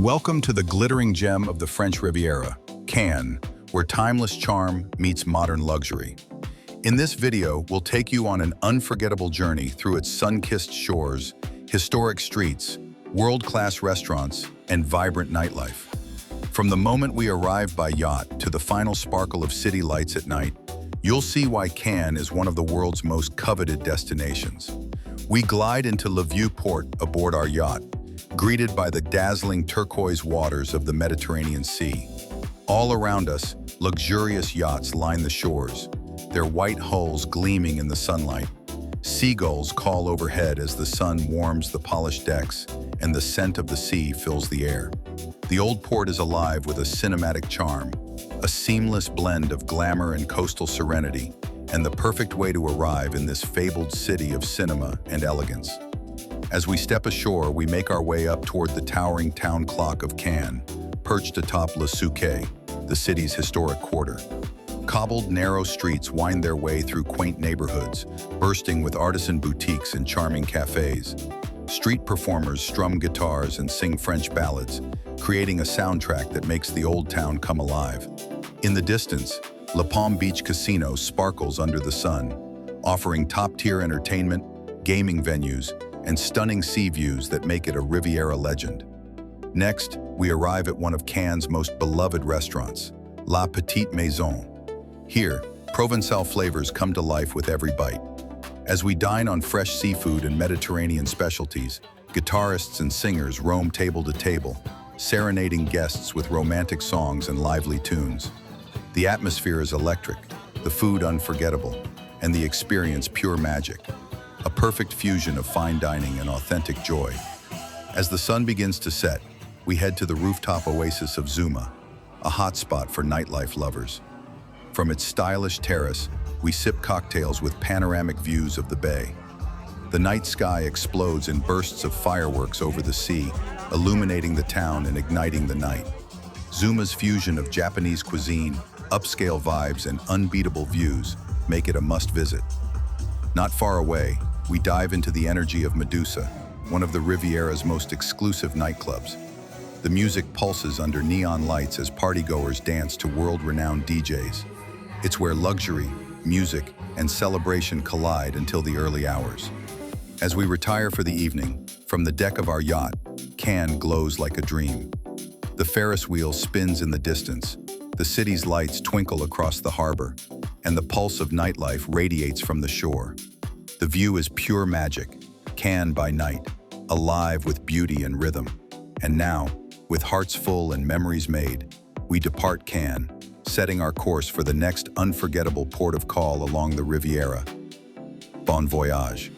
Welcome to the glittering gem of the French Riviera, Cannes, where timeless charm meets modern luxury. In this video, we'll take you on an unforgettable journey through its sun-kissed shores, historic streets, world-class restaurants, and vibrant nightlife. From the moment we arrive by yacht to the final sparkle of city lights at night, you'll see why Cannes is one of the world's most coveted destinations. We glide into Vieux Port aboard our yacht, greeted by the dazzling turquoise waters of the Mediterranean Sea. All around us, luxurious yachts line the shores, their white hulls gleaming in the sunlight. Seagulls call overhead as the sun warms the polished decks, and the scent of the sea fills the air. The old port is alive with a cinematic charm, a seamless blend of glamour and coastal serenity, and the perfect way to arrive in this fabled city of cinema and elegance. As we step ashore, we make our way up toward the towering town clock of Cannes, perched atop Le Suquet, the city's historic quarter. Cobbled, narrow streets wind their way through quaint neighborhoods, bursting with artisan boutiques and charming cafes. Street performers strum guitars and sing French ballads, creating a soundtrack that makes the old town come alive. In the distance, La Palm Beach Casino sparkles under the sun, offering top-tier entertainment, gaming venues, and stunning sea views that make it a Riviera legend. Next, we arrive at one of Cannes' most beloved restaurants, La Petite Maison. Here, Provençal flavors come to life with every bite. As we dine on fresh seafood and Mediterranean specialties, guitarists and singers roam table to table, serenading guests with romantic songs and lively tunes. The atmosphere is electric, the food unforgettable, and the experience pure magic. A perfect fusion of fine dining and authentic joy. As the sun begins to set, we head to the rooftop oasis of Zuma, a hotspot for nightlife lovers. From its stylish terrace, we sip cocktails with panoramic views of the bay. The night sky explodes in bursts of fireworks over the sea, illuminating the town and igniting the night. Zuma's fusion of Japanese cuisine, upscale vibes, and unbeatable views make it a must-visit. Not far away, we dive into the energy of Medusa, one of the Riviera's most exclusive nightclubs. The music pulses under neon lights as partygoers dance to world-renowned DJs. It's where luxury, music, and celebration collide until the early hours. As we retire for the evening, from the deck of our yacht, Cannes glows like a dream. The Ferris wheel spins in the distance, the city's lights twinkle across the harbor, and the pulse of nightlife radiates from the shore. The view is pure magic, Cannes by night, alive with beauty and rhythm. And now, with hearts full and memories made, we depart Cannes, setting our course for the next unforgettable port of call along the Riviera. Bon voyage.